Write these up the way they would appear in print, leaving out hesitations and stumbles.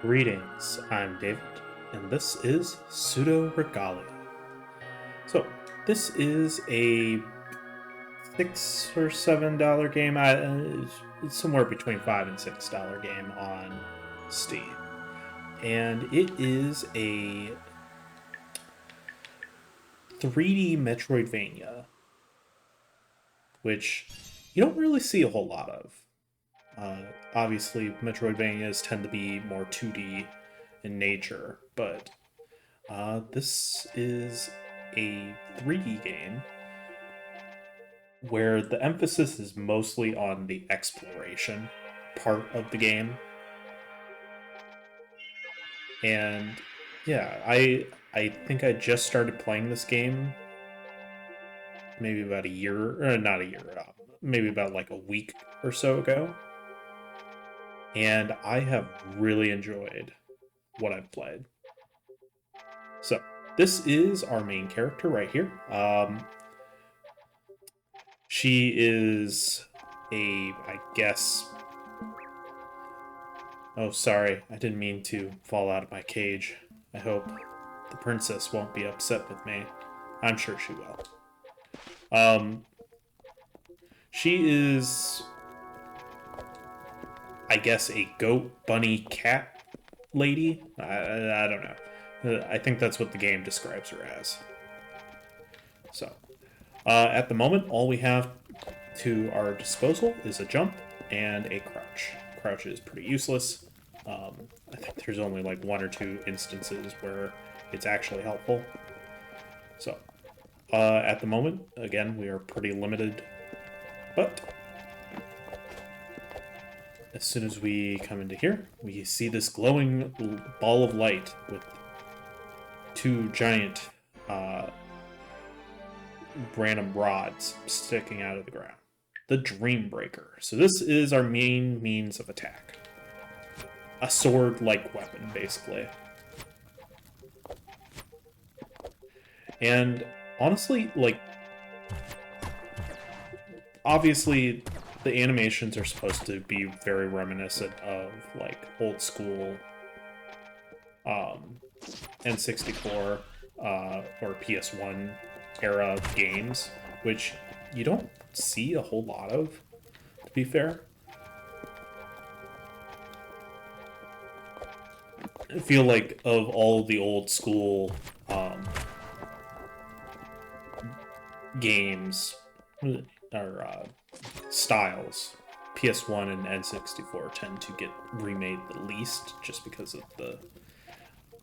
Greetings, I'm David, and this is Pseudoregalia. So, this is a $6 or $7 game. It's somewhere between $5 and $6 game on Steam, and it is a 3D Metroidvania, which you don't really see a whole lot of. Obviously, Metroidvanias tend to be more 2D in nature, but this is a 3D game where the emphasis is mostly on the exploration part of the game. And yeah, I think I just started playing this game maybe about a year, or not a year, maybe about like a week or so ago. And I have really enjoyed what I've played. So, this is our main character right here. She is I guess... Oh, sorry, I didn't mean to fall out of my cage. I hope the princess won't be upset with me. I'm sure she will. She is, I guess, a goat, bunny, cat lady? I don't know. I think that's what the game describes her as. So, at the moment, all we have to our disposal is a jump and a crouch. Crouch is pretty useless. I think there's only like one or two instances where it's actually helpful. So, at the moment, again, we are pretty limited, but as soon as we come into here, we see this glowing ball of light with two giant random rods sticking out of the ground. The Dream Breaker. So this is our main means of attack. A sword-like weapon, basically. And honestly, like, obviously the animations are supposed to be very reminiscent of like old school N64 or PS1 era games, which you don't see a whole lot of, to be fair. I feel like of all the old school games or styles, PS1 and N64 tend to get remade the least, just because of the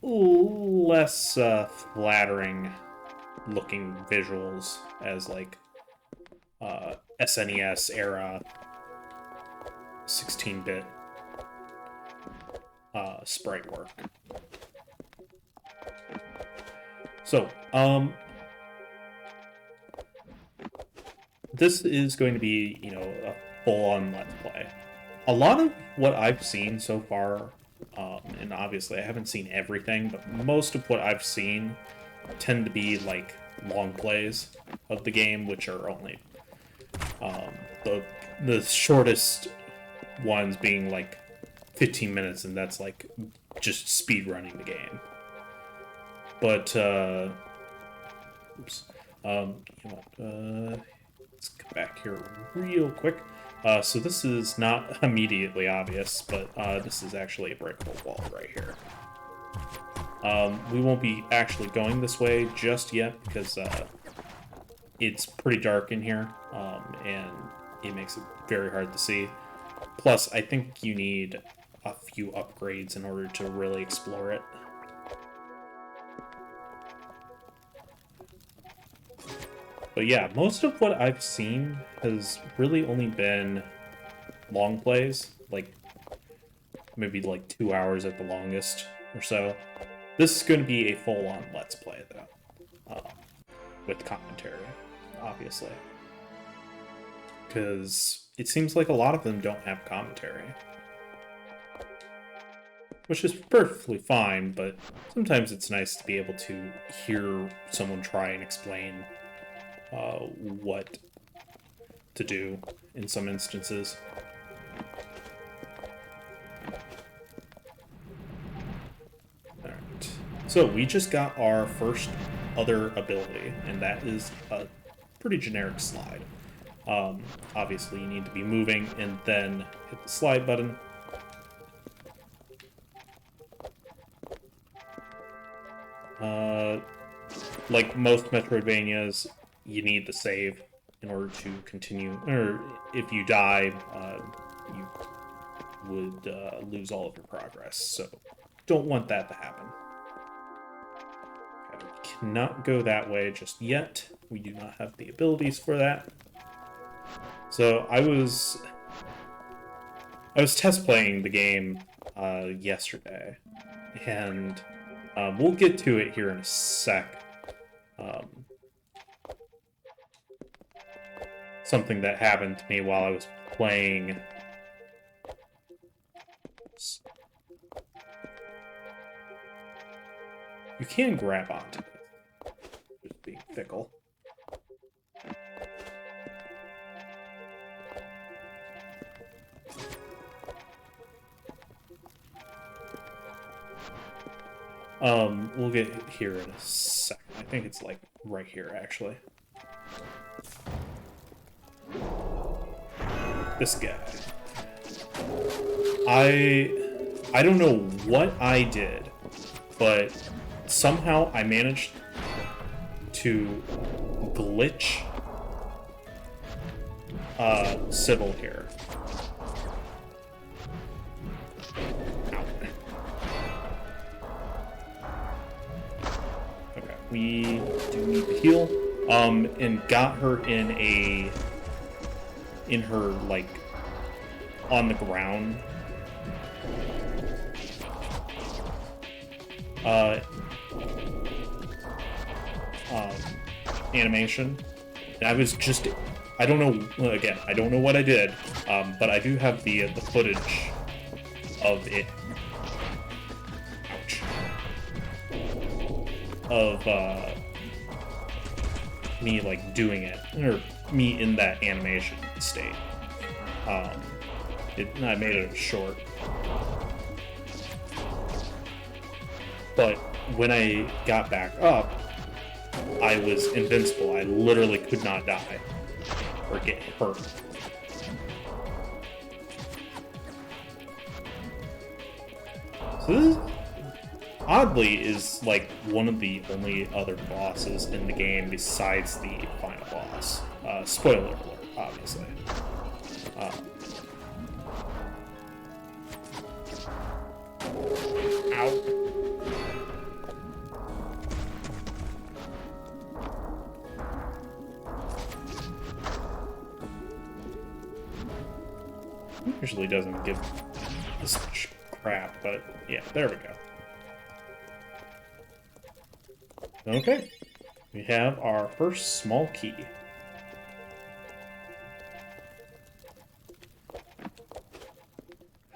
less flattering looking visuals as like SNES era 16-bit sprite work. So, this is going to be, a full-on Let's Play. A lot of what I've seen so far, and obviously I haven't seen everything, but most of what I've seen tend to be like long plays of the game, which are only the shortest ones being like 15 minutes, and that's like just speed running the game. But oops, you know what? Let's come back here real quick. So this is not immediately obvious, but this is actually a breakable wall right here. We won't be actually going this way just yet because it's pretty dark in here, and it makes it very hard to see. Plus, I think you need a few upgrades in order to really explore it. But yeah, most of what I've seen has really only been long plays, like maybe like 2 hours at the longest or so. This is going to be a full-on Let's Play, though, with commentary, obviously. Because it seems like a lot of them don't have commentary. Which is perfectly fine, but sometimes it's nice to be able to hear someone try and explain what to do in some instances. So we just got our first other ability, and that is a pretty generic slide. Obviously, you need to be moving and then hit the slide button. Like most Metroidvanias, you need the save in order to continue, or if you die, you would lose all of your progress, so don't want that to happen. Okay, we cannot go that way just yet. We do not have the abilities for that. So I was test playing the game yesterday, and we'll get to it here in a sec. Something that happened to me while I was playing. You can grab onto it. Just being fickle. We'll get here in a second. I think it's like right here, actually. This guy. I don't know what I did, but somehow I managed to glitch sybil here. Okay, we do need to heal. And got her in her, like, on the ground. Animation. And I was just, I don't know, again, I don't know what I did, but I do have the footage of it. Ouch. Of, me, like, doing it, or me in that animation state. I made it short. But when I got back up, I was invincible. I literally could not die or get hurt. So this, oddly, is like one of the only other bosses in the game besides the final boss. Spoiler alert, obviously. Ow. Usually doesn't give this much crap, but yeah, there we go. Okay, we have our first small key.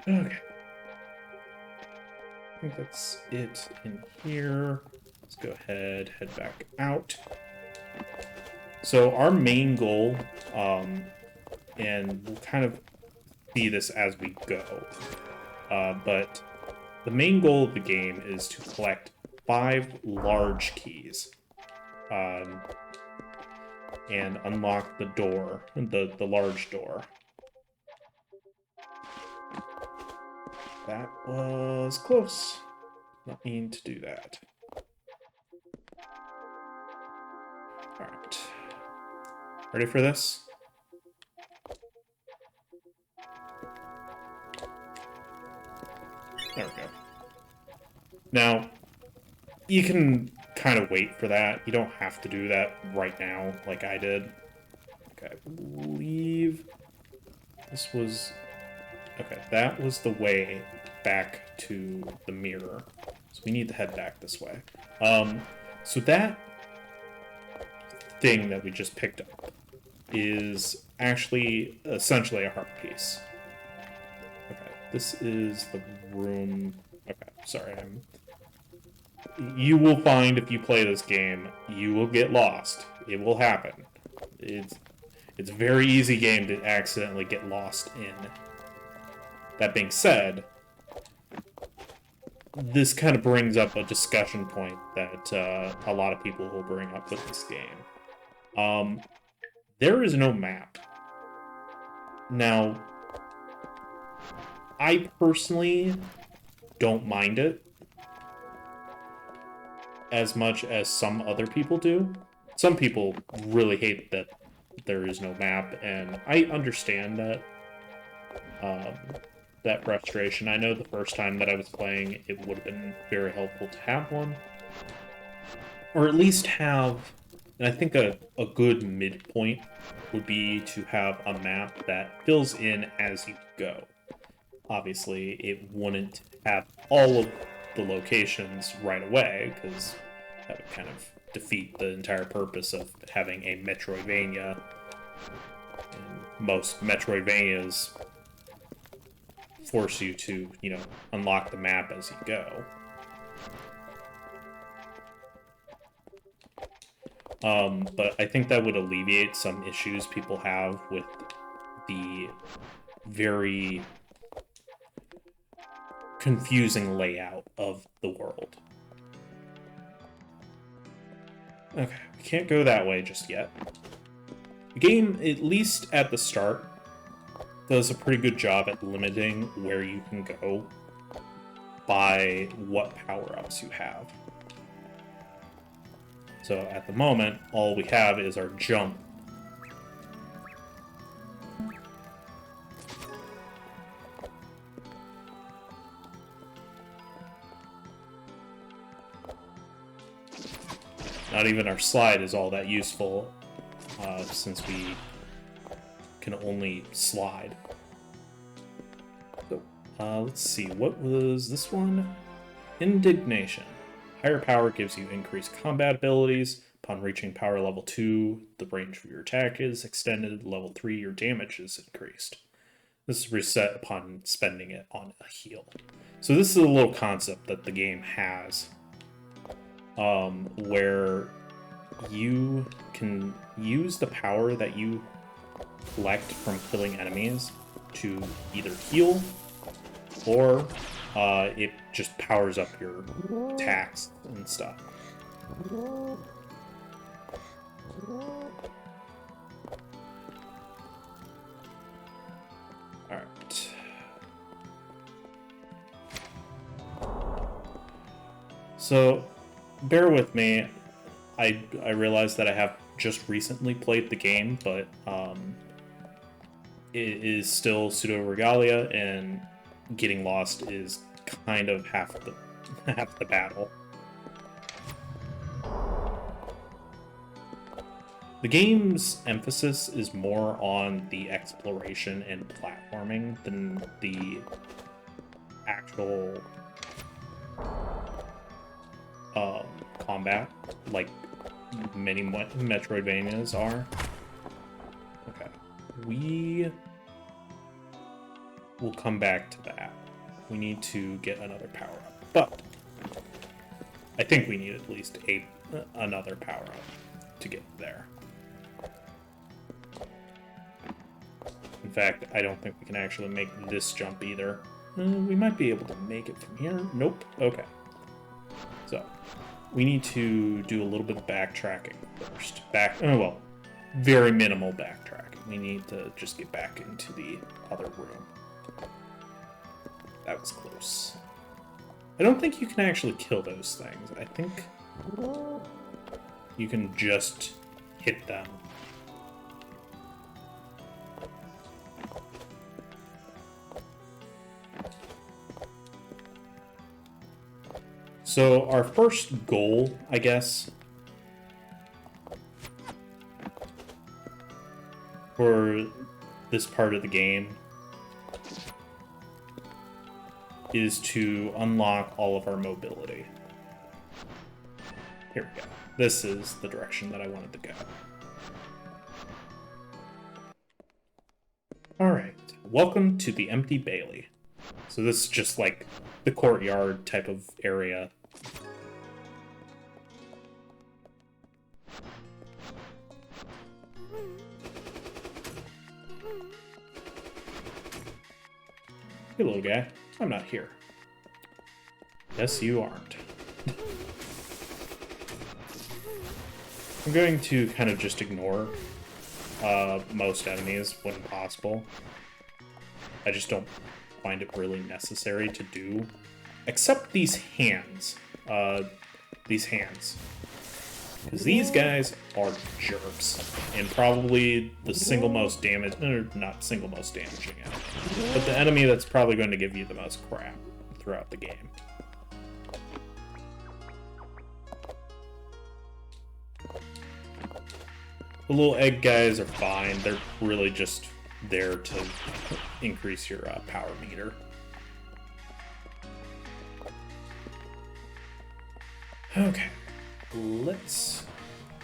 Okay. I think that's it in here. Let's go ahead, head back out. So our main goal, and we'll kind of see this as we go, but the main goal of the game is to collect 5 large keys, and unlock the door, the large door. That was close. Not mean to do that. Alright. Ready for this? There we go. Now, you can kind of wait for that. You don't have to do that right now, like I did. Okay, I believe this was... Okay, that was the way back to the mirror. So we need to head back this way. So that thing that we just picked up is actually essentially a heart piece. Okay, this is the room... Okay, sorry, You will find, if you play this game, you will get lost. It will happen. It's a very easy game to accidentally get lost in. That being said, this kind of brings up a discussion point that a lot of people will bring up with this game. There is no map. Now, I personally don't mind it as much as some other people do. Some people really hate that there is no map, and I understand that that frustration. I know the first time that I was playing, it would have been very helpful to have one, or at least have, and I think a good midpoint would be to have a map that fills in as you go. Obviously, it wouldn't have all of the locations right away, because that would kind of defeat the entire purpose of having a Metroidvania. And most Metroidvanias force you to, you know, unlock the map as you go. But I think that would alleviate some issues people have with the very confusing layout of the world. Okay, we can't go that way just yet. The game, at least at the start, does a pretty good job at limiting where you can go by what power-ups you have. So at the moment, all we have is our jump. Not even our slide is all that useful, since we can only slide. So, let's see, what was this one? Indignation. Higher power gives you increased combat abilities. Upon reaching power level 2, the range of your attack is extended. Level 3, your damage is increased. This is reset upon spending it on a heal. So this is a little concept that the game has, where you can use the power that you collect from killing enemies to either heal, or it just powers up your attacks and stuff. Alright. So, bear with me. I realize that I have just recently played the game, but it is still Pseudoregalia, and getting lost is kind of half the battle. The game's emphasis is more on the exploration and platforming than the actual combat, like many Metroidvanias are. Okay, we will come back to that. We need to get another power up, but I think we need at least another power up to get there. In fact, I don't think we can actually make this jump either. We might be able to make it from here. Nope. Okay. So, we need to do a little bit of backtracking first. Well, very minimal backtracking. We need to just get back into the other room. That was close. I don't think you can actually kill those things. I think you can just hit them. So our first goal, I guess, for this part of the game is to unlock all of our mobility. Here we go. This is the direction that I wanted to go. Alright, welcome to the Empty Bailey. So this is just like the courtyard type of area. Hey, little guy. I'm not here. Yes, you aren't. I'm going to kind of just ignore most enemies when possible. I just don't find it really necessary to do. Except these hands. Because these guys are jerks. And probably the single most damage... or not single most damaging enemy. But the enemy that's probably going to give you the most crap throughout the game. The little egg guys are fine. They're really just there to increase your power meter. Okay, let's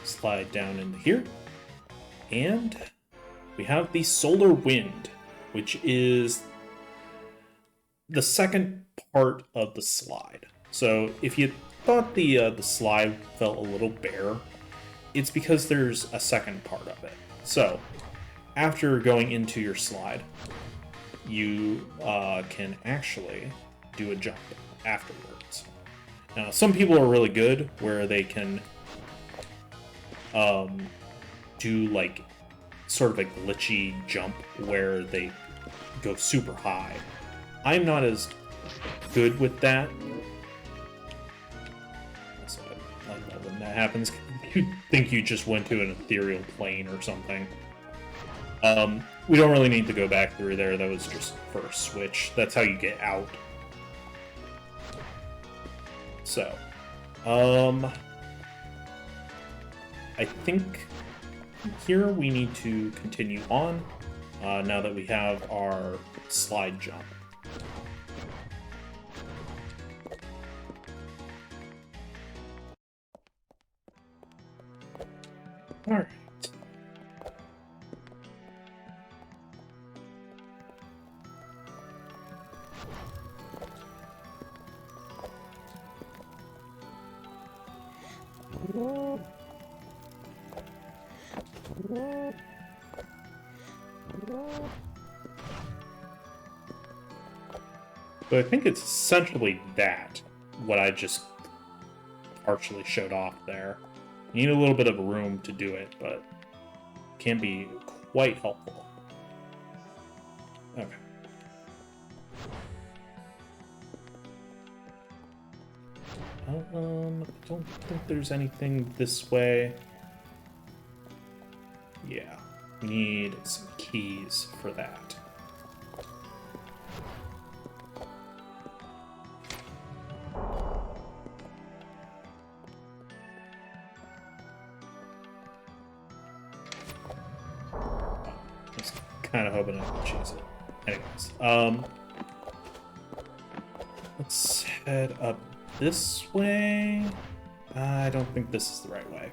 slide down into here. And we have the solar wind, which is the second part of the slide. So if you thought the slide felt a little bare, it's because there's a second part of it. So, after going into your slide, you can actually do a jump afterwards. Now, some people are really good where they can do like sort of a glitchy jump where they go super high. I'm not as good with that. So I love when that happens. You think you just went to an ethereal plane or something. We don't really need to go back through there. That was just for a switch. That's how you get out. So, I think here we need to continue on now that we have our slide jump. All right. So I think it's essentially that, what I just partially showed off there. You need a little bit of room to do it, but it can be quite helpful. Okay. I don't think there's anything this way. Yeah, we need some keys for that. Kind of hoping I can choose it. Anyways, let's head up this way. I don't think this is the right way.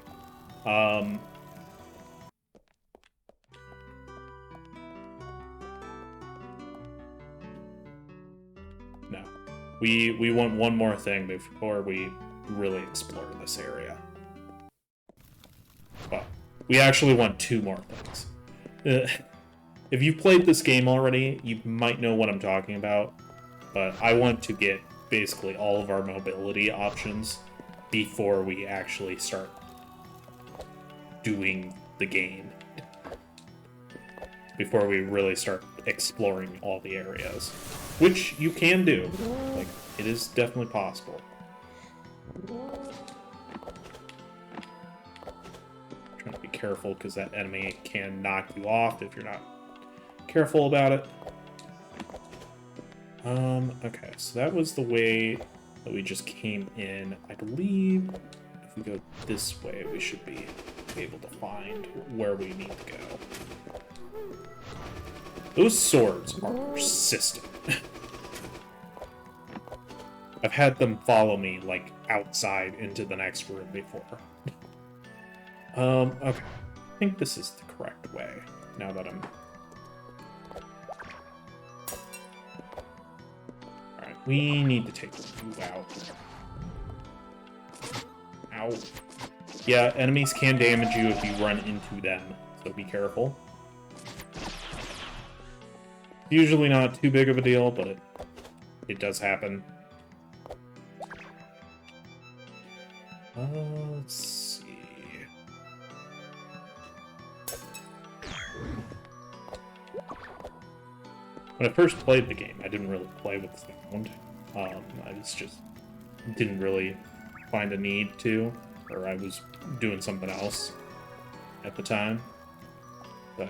No. We want one more thing before we really explore this area. Well, we actually want two more things. If you've played this game already, you might know what I'm talking about, but I want to get basically all of our mobility options before we actually start doing the game. Before we really start exploring all the areas. Which you can do. Like, it is definitely possible. Trying to be careful because that enemy can knock you off if you're not careful about it. Okay, so that was the way that we just came in. I believe if we go this way, we should be able to find where we need to go. Those swords are persistent. I've had them follow me, like, outside into the next room before. Okay. I think this is the correct way, now that I'm... Alright, we need to take you out. Ow. Yeah, enemies can damage you if you run into them, so be careful. Usually not too big of a deal, but it does happen. Let's see. When I first played the game, I didn't really play with sound. I just didn't really find a need to, or I was doing something else at the time. So,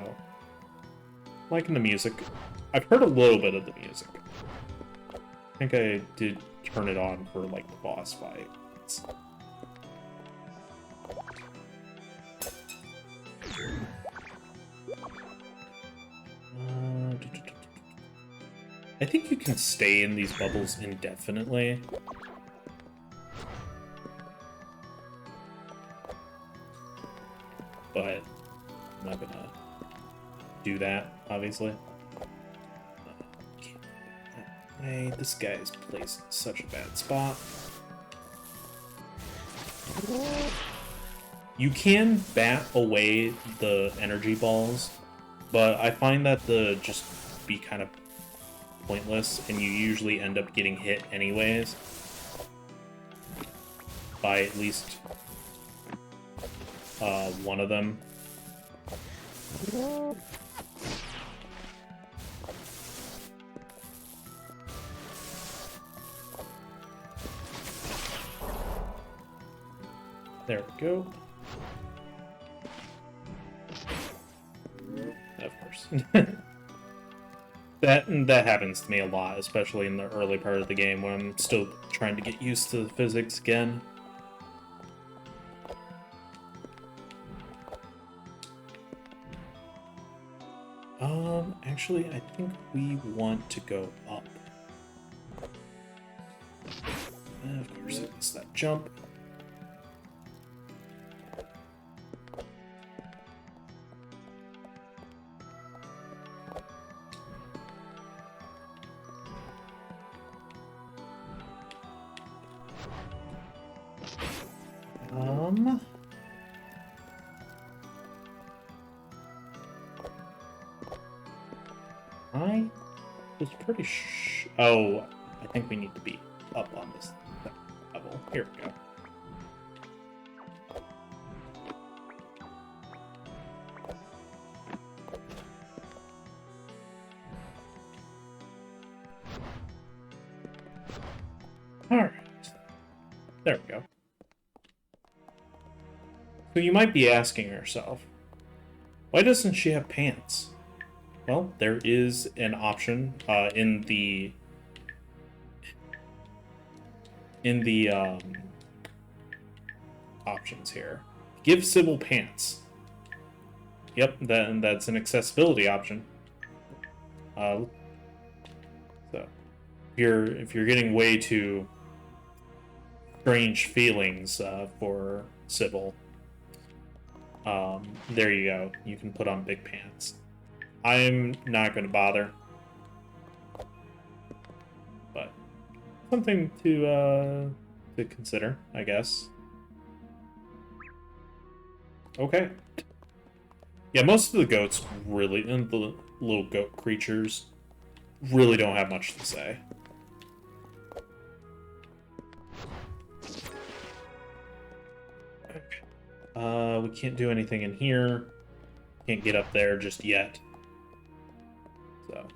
liking the music. I've heard a little bit of the music. I think I did turn it on for, like, the boss fights. I think you can stay in these bubbles indefinitely. But I'm not gonna do that, obviously. Hey, this guy is placed in such a bad spot. You can bat away the energy balls, but I find that to just be kind of pointless, and you usually end up getting hit anyways by at least one of them. There we go. Of course. That happens to me a lot, especially in the early part of the game when I'm still trying to get used to the physics again. Actually, I think we want to go up. And of course, it's that jump. I was pretty oh, I think we need to be up on this level. Here we go. Alright. There we go. So you might be asking yourself, why doesn't she have pants? Well, there is an option in the options here. Give Sybil pants. Yep, that's an accessibility option. So if you're getting way too strange feelings for Sybil, there you go. You can put on big pants. I'm not going to bother, but something to consider, I guess. Okay. Yeah, most of the goats really, and the little goat creatures, really don't have much to say. Okay. We can't do anything in here. Can't get up there just yet. So.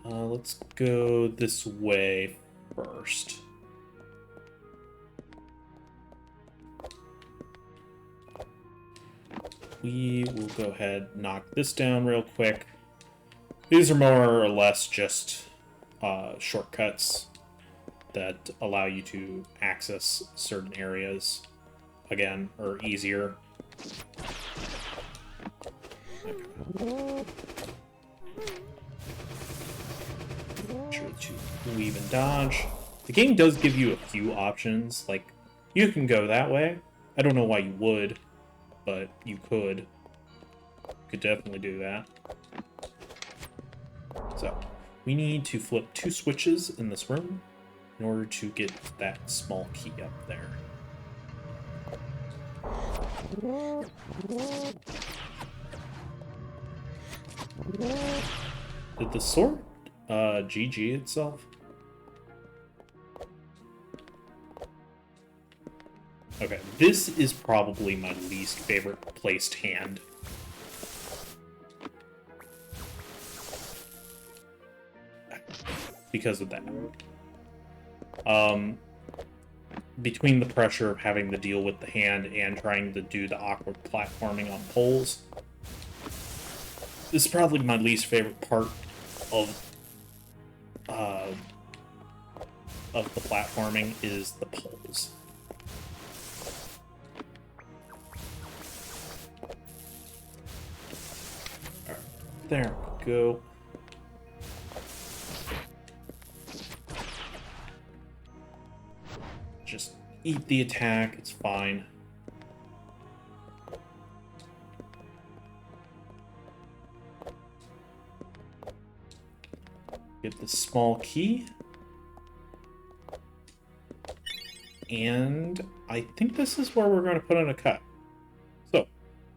Let's go this way first. We will go ahead and knock this down real quick. These are more or less just shortcuts that allow you to access certain areas again, or easier. Okay. Sure to weave and dodge. The game does give you a few options, like you can go that way. I don't know why you would, but you could. You could definitely do that. So, we need to flip 2 switches in this room in order to get that small key up there. Did the sword GG itself? Okay, this is probably my least favorite placed hand. Because of that. Between the pressure of having to deal with the hand and trying to do the awkward platforming on poles, this is probably my least favorite part of the platforming is the poles. All right, there we go. Just eat the attack, it's fine. Get the small key. And I think this is where we're going to put in a cut. So,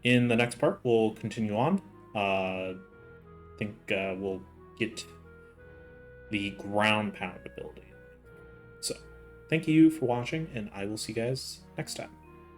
in the next part, we'll continue on. I think we'll get the ground pound ability. So, thank you for watching, and I will see you guys next time.